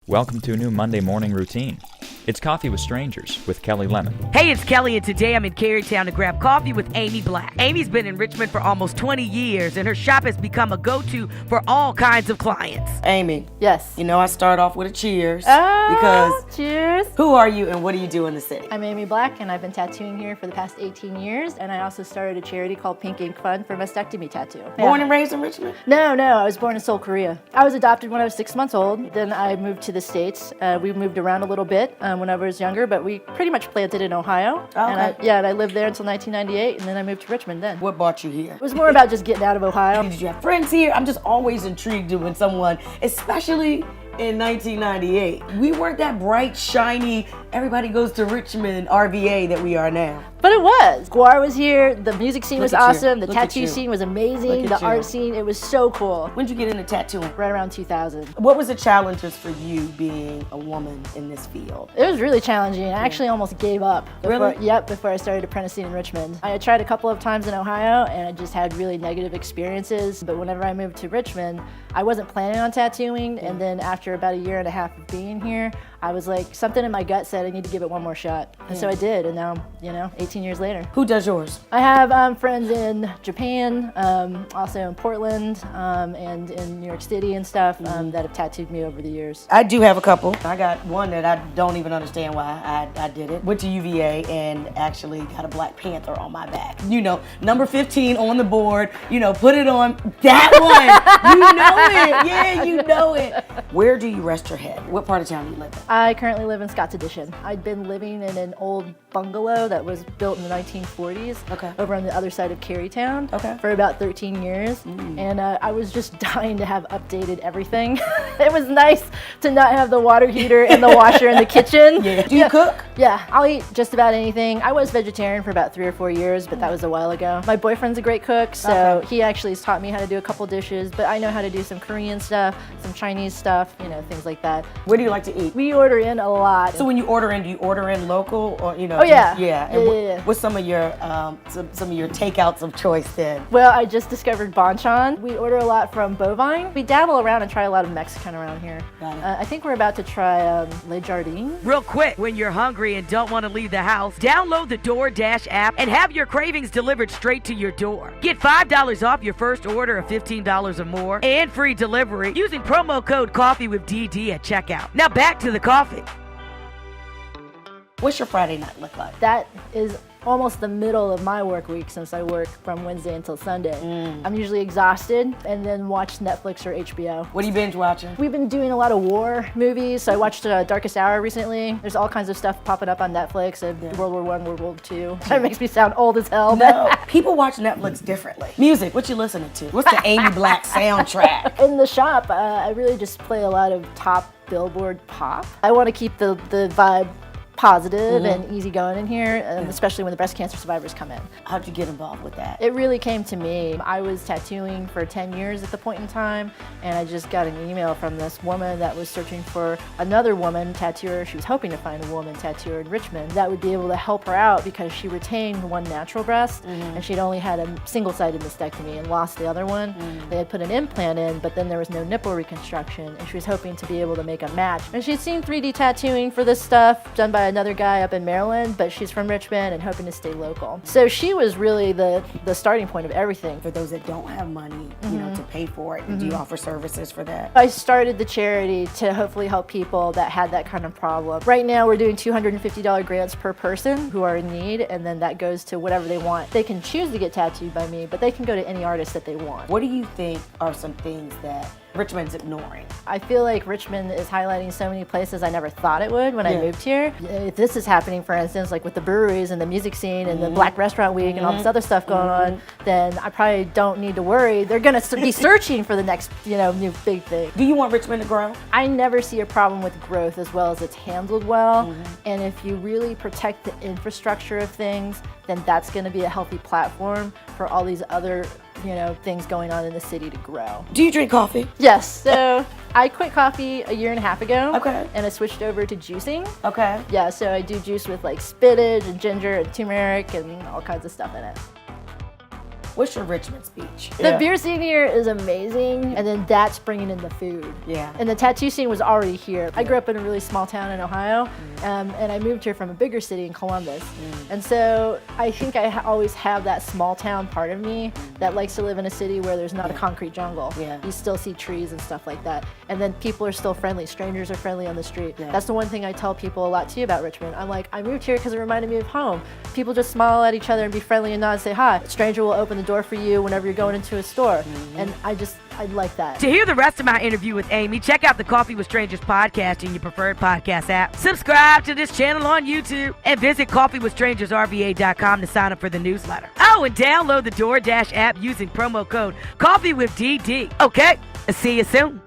Welcome to a new Monday morning routine. It's Coffee with Strangers with Kelli Lemon. Hey, it's Kelli, and today I'm in Carytown to grab coffee with Amy Black. Amy's been in Richmond for almost 20 years, and her shop has become a go-to for all kinds of clients. Amy. Yes. You know I start off with a cheers. Because cheers. Who are you and what do you do in the city? I'm Amy Black, and I've been tattooing here for the past 18 years, and I also started a charity called Pink Ink Fund for mastectomy tattoo. Born and raised in Richmond? No, I was born in Seoul, Korea. I was adopted when I was 6 months old. Then I moved to the States. We moved around a little bit when I was younger, but we pretty much planted in Ohio. Oh, okay. And I lived there until 1998, and then I moved to Richmond then. What brought you here? It was more about just getting out of Ohio. Did you have friends here? I'm just always intrigued when someone, especially in 1998, we weren't that bright, shiny, everybody goes to Richmond RVA that we are now. But it was. Guar was here, the music scene was awesome, the Look at tattoo you. scene was amazing, the art scene, it was so cool. When'd you get into tattooing? Right around 2000. What was the challenges for you being a woman in this field? It was really challenging. I actually almost gave up. Really? Yep, before I started apprenticing in Richmond. I had tried a couple of times in Ohio and I just had really negative experiences. But whenever I moved to Richmond, I wasn't planning on tattooing. And then after about a year and a half of being here, I was like, something in my gut said I need to give it one more shot. And so I did, and now, 18 years later. Who does yours? I have friends in Japan, also in Portland, and in New York City and stuff that have tattooed me over the years. I do have a couple. I got one that I don't even understand why I did it. Went to UVA and actually got a Black Panther on my back. Number 15 on the board, put it on that one. You know it. Yeah, you know it. Where do you rest your head? What part of town do you live in? I currently live in Scott's Addition. I'd been living in an old bungalow that was built in the 1940s over on the other side of Carytown for about 13 years. And I was just dying to have updated everything. It was nice to not have the water heater and the washer in the kitchen. Yeah. Do you cook? Yeah, I'll eat just about anything. I was vegetarian for about 3 or 4 years, but that was a while ago. My boyfriend's a great cook, so he actually has taught me how to do a couple dishes, but I know how to do some Korean stuff, some Chinese stuff, things like that. Where do you like to eat? We order in a lot. So when you order in, do you order in local or Oh yeah. Yeah. What's some of your some of your takeouts of choice then? Well, I just discovered banchan. We order a lot from Bovine. We dabble around and try a lot of Mexican around here. Got it. I think we're about to try Le Jardin. Real quick, when you're hungry and don't want to leave the house, download the DoorDash app and have your cravings delivered straight to your door. Get $5 off your first order of $15 or more and free delivery using promo code Coffee with DD at checkout. Now back to the coffee. What's your Friday night look like? That is almost the middle of my work week since I work from Wednesday until Sunday. I'm usually exhausted and then watch Netflix or HBO. What are you binge watching? We've been doing a lot of war movies, so I watched Darkest Hour recently. There's all kinds of stuff popping up on Netflix, World War I, World War II. That makes me sound old as hell. No, people watch Netflix differently. Music, what you listening to? What's the Amy Black soundtrack? In the shop, I really just play a lot of top Billboard pop. I want to keep the vibe positive and easygoing in here, especially when the breast cancer survivors come in. How'd you get involved with that? It really came to me. I was tattooing for 10 years at the point in time, and I just got an email from this woman that was searching for another woman tattooer. She was hoping to find a woman tattooer in Richmond that would be able to help her out because she retained one natural breast and she'd only had a single-sided mastectomy and lost the other one. They had put an implant in, but then there was no nipple reconstruction, and she was hoping to be able to make a match. And she'd seen 3D tattooing for this stuff done by another guy up in Maryland, but she's from Richmond and hoping to stay local. So she was really the starting point of everything. For those that don't have money, to pay for it, do you offer services for that? I started the charity to hopefully help people that had that kind of problem. Right now we're doing $250 grants per person who are in need, and then that goes to whatever they want. They can choose to get tattooed by me, but they can go to any artist that they want. What do you think are some things that Richmond's ignoring? I feel like Richmond is highlighting so many places I never thought it would when I moved here. If this is happening, for instance, like with the breweries and the music scene and the Black Restaurant Week and all this other stuff going on, then I probably don't need to worry. They're gonna be searching for the next, new big thing. Do you want Richmond to grow? I never see a problem with growth as well as it's handled well. And if you really protect the infrastructure of things, then that's gonna be a healthy platform for all these other things going on in the city to grow. Do you drink coffee? Yes, so I quit coffee a year and a half ago. Okay. And I switched over to juicing. Okay. Yeah, so I do juice with like spinach and ginger and turmeric and all kinds of stuff in it. What's your Richmond speech? The beer scene here is amazing, and then that's bringing in the food. Yeah. And the tattoo scene was already here. I grew up in a really small town in Ohio, and I moved here from a bigger city in Columbus. And so I think I always have that small town part of me that likes to live in a city where there's not a concrete jungle. Yeah. You still see trees and stuff like that. And then people are still friendly. Strangers are friendly on the street. Yeah. That's the one thing I tell people a lot too about Richmond. I'm like, I moved here because it reminded me of home. People just smile at each other and be friendly and nod and say hi. A stranger will open the door for you whenever you're going into a store. And I like that. To hear the rest of my interview with Amy, check out the Coffee with Strangers podcast in your preferred podcast app. Subscribe to this channel on YouTube and visit coffeewithstrangersrva.com to sign up for the newsletter. Oh, and download the DoorDash app using promo code CoffeeWithDD. Okay, see you soon.